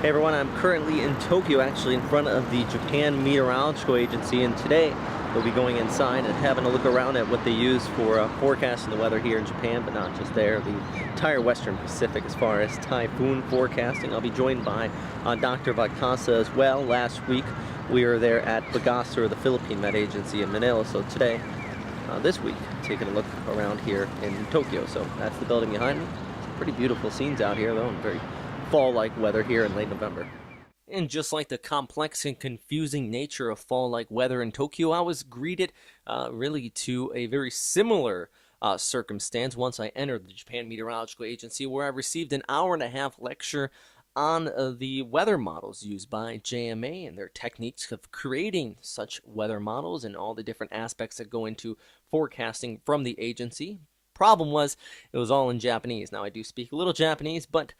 Hey everyone, I'm currently in Tokyo, actually in front of the Japan Meteorological Agency, and today we'll be going inside and having a look around at what they use for forecasting the weather here in Japan, but not just there, the entire Western Pacific as far as typhoon forecasting. I'll be joined by Dr. Vakasa as well. Last week we were there at Pagasa, or the Philippine Met Agency in Manila, so today, this week, taking a look around here in Tokyo. So that's the building behind me. Some pretty beautiful scenes out here though, and very fall-like weather here in late November. And just like the complex and confusing nature of fall-like weather in Tokyo, I was greeted really to a very similar circumstance once I entered the Japan Meteorological Agency, where I received an hour-and-a-half lecture on the weather models used by JMA and their techniques of creating such weather models and all the different aspects that go into forecasting from the agency. Problem was, it was all in Japanese. Now, I do speak a little Japanese, but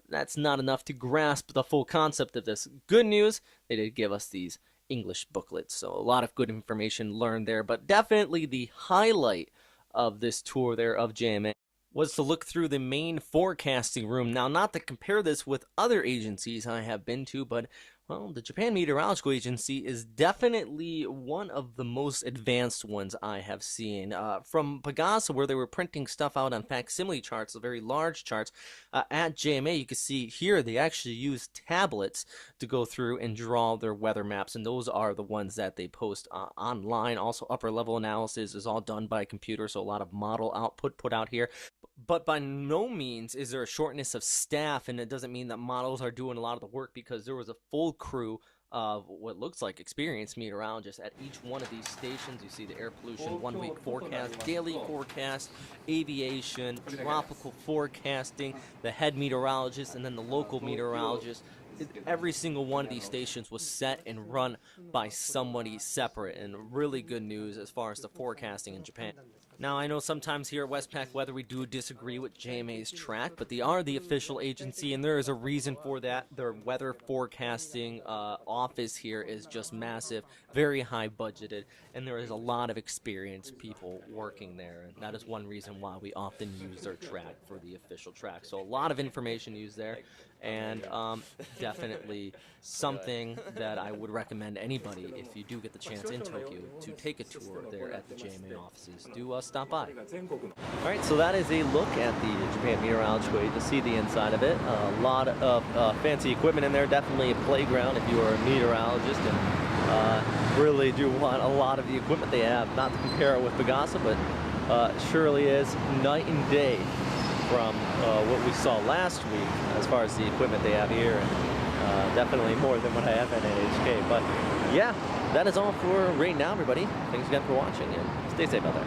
that's not enough to grasp the full concept of this. Good news, they did give us these English booklets, so a lot of good information learned there, but definitely the highlight of this tour there of JMA was to look through the main forecasting room. Now, not to compare this with other agencies I have been to, but well, the Japan Meteorological Agency is definitely one of the most advanced ones I have seen. From Pagasa, where they were printing stuff out on facsimile charts, the very large charts, at JMA, you can see here they actually use tablets to go through and draw their weather maps, and those are the ones that they post online. Also, upper level analysis is all done by computer, so a lot of model output put out here. But by no means is there a shortness of staff, and it doesn't mean that models are doing a lot of the work, because there was a full crew of what looks like experienced meteorologists at each one of these stations. You see the air pollution, 1 week forecast, daily forecast, aviation, tropical forecasting, the head meteorologist, and then the local meteorologist. Every single one of these stations was set and run by somebody separate, and really good news as far as the forecasting in Japan. Now, I know sometimes here at Westpac Weather we do disagree with JMA's track, but they are the official agency, and there is a reason for that. Their weather forecasting office here is just massive, very high budgeted, and there is a lot of experienced people working there, and that is one reason why we often use their track for the official track. So a lot of information used there, and definitely something that I would recommend anybody, if you do get the chance in Tokyo, to take a tour there at the JMA offices. Do stop by. Alright, so that is a look at the Japan Meteorological Agency, the inside of it. A lot of fancy equipment in there, definitely a playground if you are a meteorologist and really do want a lot of the equipment they have. Not to compare it with Pagasa, but surely is night and day from what we saw last week as far as the equipment they have here, and definitely more than what I have at NHK. But yeah, that is all for right now, everybody. Thanks again for watching, and stay safe out there.